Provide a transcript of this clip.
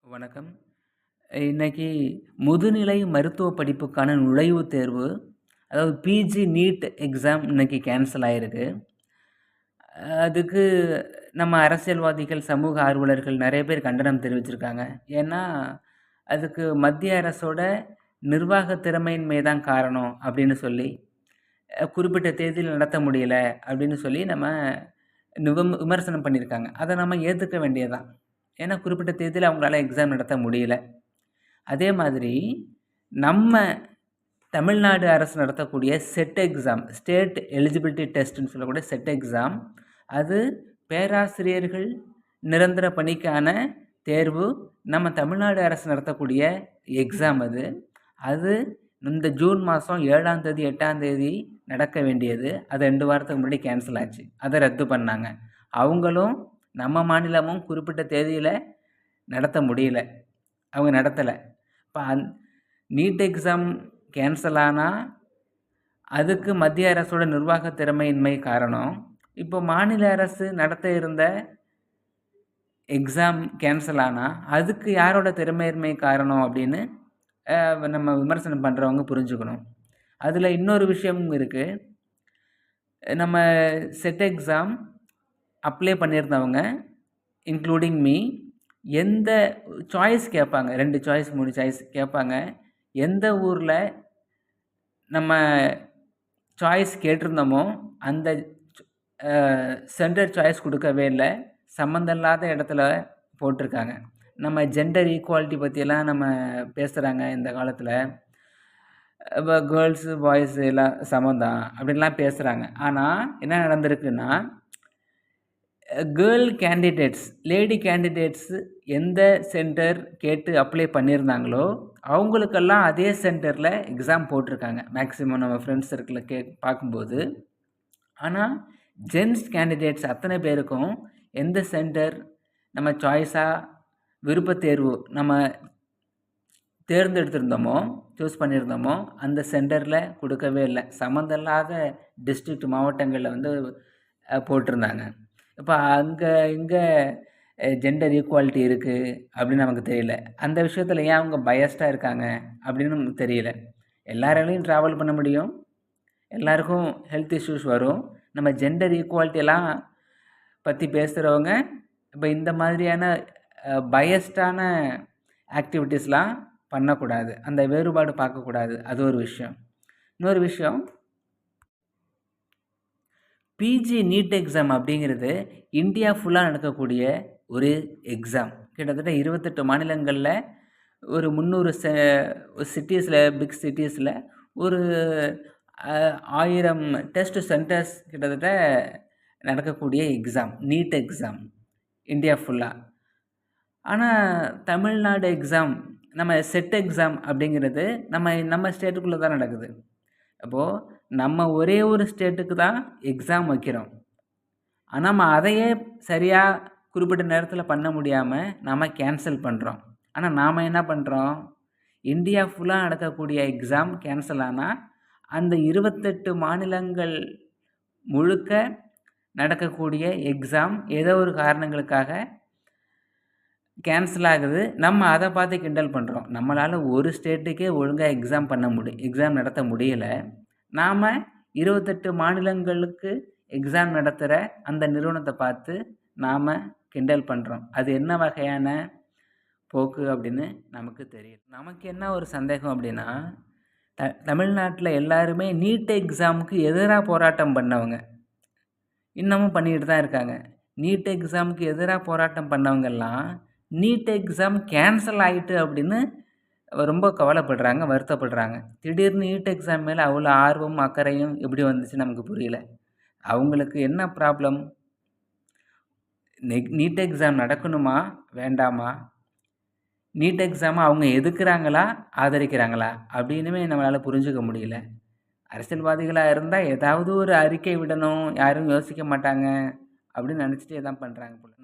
வணக்கம். இன்னைக்கு முதுநிலை மருத்துவ படிப்புக்கான நுழைவுத் தேர்வு, அதாவது பிஜி நீட் எக்ஸாம் இன்னைக்கு கேன்சல் ஆயிருக்கு. அதுக்கு நம்ம அரசியல்வாதிகள், சமூக ஆர்வலர்கள் நெறைய பேர் கண்டனம் தெரிவிச்சிருக்காங்க. ஏன்னா, அதுக்கு மத்திய அரசோட நிர்வாக திறமையின்மை தான் காரணம் அப்படின்னு சொல்லி, குறிப்பிட்ட தேதியில நடத்த முடியல அப்படின்னு சொல்லி நம்ம விமர்சனம் பண்ணியிருக்காங்க. அத நம்ம ஏத்துக்க வேண்டியது தான். ஏன்னா, குறிப்பிட்ட தேதியில அவங்களால எக்ஸாம் நடத்த முடியல. அதே மாதிரி நம்ம தமிழ்நாடு அரசு நடத்தக்கூடிய செட் எக்ஸாம், ஸ்டேட் எலிஜிபிலிட்டி டெஸ்ட்ன்னு சொல்லக்கூடிய செட் எக்ஸாம், அது பேராசிரியர்கள் நிரந்தர பணிக்கான தேர்வு. நம்ம தமிழ்நாடு அரசு நடத்தக்கூடிய எக்ஸாம் அது. அது இந்த ஜூன் மாதம் 7ஆம் தேதி, 8ஆம் தேதி நடக்க வேண்டியது. அது 2 வாரத்துக்கு முன்னாடி கேன்சல் ஆச்சு. அத ரத்து பண்ணாங்க. அவங்களும் நம்ம மாநிலமும் குறிப்பிட்ட தேதியில நடத்த முடியல. அவங்க நடத்தல. இப்ப நீட் எக்ஸாம் கேன்சல் ஆனா, அதுக்கு மத்திய அரசோட நிர்வாக திறமையின்மை காரணம். இப்போ மாநில அரசு நடத்த இருந்த எக்ஸாம் கேன்சல் ஆனா, அதுக்கு யாரோட திறமையின்மை காரணம் அப்படின்னு நம்ம விமர்சனம் பண்றவங்க புரிஞ்சுக்கணும். அதுல இன்னொரு விஷயமும் இருக்கு. நம்ம செட் எக்ஸாம் அப்ளை பண்ணியிருந்தவங்க, இன்க்ளூடிங் மீ, எந்த சாய்ஸ் கேட்பாங்க. 2 சாய்ஸ், 3 சாய்ஸ் கேட்பாங்க. எந்த ஊர்ல நம்ம சாய்ஸ் கேட்டிருந்தோமோ, அந்த சென்டர் சாய்ஸ் குடுக்கவே இல்ல. சம்மந்தம் இல்லாத இடத்துல போட்டிருக்காங்க. நம்ம ஜெண்டர் ஈக்குவாலிட்டி பத்தியெல்லாம் நம்ம பேசுறாங்க இந்த காலத்துல. கேர்ல்ஸு, பாய்ஸ் எல்லாம் சமம் தான் அப்படின்லாம் பேசுறாங்க. ஆனா, என்ன நடந்திருக்குன்னா, லேடி கேண்டிடேட்ஸ் எந்த சென்டர் கேட்டு அப்ளை பண்ணியிருந்தாங்களோ, அவங்களுக்கெல்லாம் அதே சென்டர்ல எக்ஸாம் போட்டிருக்காங்க. மேக்ஸிமம் நம்ம ஃப்ரெண்ட்ஸ் சர்க்கிள்ல பார்க்கும்போது. ஆனா, ஜென்ஸ் கேண்டிடேட்ஸ் அத்தனை பேருக்கும் எந்த சென்டர் நம்ம சாய்ஸா விருப்பத் தேர்வு நம்ம தேர்ந்தெடுத்திருந்தோமோ, சூஸ் பண்ணியிருந்தோமோ, அந்த சென்டர்ல குடுக்கவே இல்ல. சம்மந்தம் இல்லாத டிஸ்ட்ரிக்ட் மாவட்டங்கள்ல வந்து போட்டிருந்தாங்க. இப்ப இங்க ஜெண்டர் ஈக்குவாலிட்டி இருக்கு அப்படின்னு நமக்கு தெரியல. அந்த விஷயத்துல ஏன் அவங்க பயாஸ்டா இருக்காங்க அப்படின்னு நமக்கு தெரியல. எல்லாராலையும் டிராவல் பண்ண முடியும். எல்லாருக்கும் ஹெல்த் இஷ்யூஸ் வரும். நம்ம ஜெண்டர் ஈக்குவாலிட்டியெல்லாம் பத்தி பேசுறவங்க, இப்ப இந்த மாதிரியான பயாஸ்டான ஆக்டிவிட்டீஸ்லாம் பண்ணக்கூடாது. அந்த வேறுபாடு பார்க்கக்கூடாது. அது ஒரு விஷயம். இன்னொரு விஷயம், பிஜி நீட் எக்ஸாம் அப்படிங்கிறது இந்தியா ஃபுல்லா நடக்கக்கூடிய ஒரு எக்ஸாம். கிட்டத்தட்ட 28 மாநிலங்கள்ல ஒரு 300 சிட்டீஸ்ல, பிக் சிட்டீஸ்ல ஒரு 1000 டெஸ்ட் சென்டர்ஸ் கிட்டத்தட்ட நடக்கக்கூடிய எக்ஸாம். நீட் எக்ஸாம் இந்தியா ஃபுல்லா. ஆனா, தமிழ்நாடு எக்ஸாம், நம்ம செட் எக்ஸாம் அப்படிங்கிறது நம்ம ஸ்டேட்டுக்குள்ள தான் நடக்குது. அப்போ நம்ம ஒரே ஒரு ஸ்டேட்டுக்கு தான் எக்ஸாம் வைக்கிறோம். ஆனா, நம்ம அதையே சரியா குறிப்பிட்ட நேரத்துல பண்ண முடியாம நாம கேன்சல் பண்றோம். ஆனா, நாம என்ன பண்றோம்? இந்தியா ஃபுல்லா நடக்கக்கூடிய எக்ஸாம் கேன்சல் ஆனா, அந்த 28 மாநிலங்கள் முழுக்க நடக்கக்கூடிய எக்ஸாம் ஏதோ ஒரு காரணங்களுக்காக கேன்சல் ஆகுது. நம்ம அத பார்த்து கிண்டல் பண்றோம். நம்மளால ஒரு ஸ்டேட்டுக்கே ஒழுங்கா எக்ஸாம் நடத்த முடியல. நாம 28 மாநிலங்களுக்கு எக்ஸாம் நடத்துற அந்த நிறுவனத்த பார்த்து நாம கிண்டல் பண்றோம். அது என்ன வகையான போக்கு அப்படின்னு நமக்கு தெரியல. நமக்கு என்ன ஒரு சந்தேகம் அப்படின்னா, தமிழ்நாட்டுல எல்லாருமே நீட் எக்ஸாமுக்கு எதிரா போராட்டம் பண்ணவங்க. இன்னமும் பண்ணிட்டு தான் இருக்காங்க. நீட் எக்ஸாமுக்கு எதிரா போராட்டம் பண்ணவங்கலாம், நீட் எக்ஸாம் கேன்சல் ஆயிட்டு அப்படின்னு ரொம்ப கவலைப்படுறாங்க, வருத்தப்படுறாங்க. திடீர்னு நீட் எக்ஸாம் மேல அவ்வளோ ஆர்வமும், அக்கறையும் எப்படி வந்துச்சுன்னு நமக்கு புரியல. அவங்களுக்கு என்ன ப்ராப்ளம்? NEET exam நடக்கணுமா? வேண்டாமா? நீட் எக்ஸாம அவங்க எதிர்க்கிறாங்களா? ஆதரிக்கிறாங்களா? அப்படின்னுமே நம்மளால புரிஞ்சுக்க முடியல. அரசியல்வாதிகளா இருந்தா ஏதாவது ஒரு அறிக்கை விடணும், யாரும் யோசிக்க மாட்டாங்க அப்படின்னு நினைச்சுட்டே தான் பண்றாங்க போல.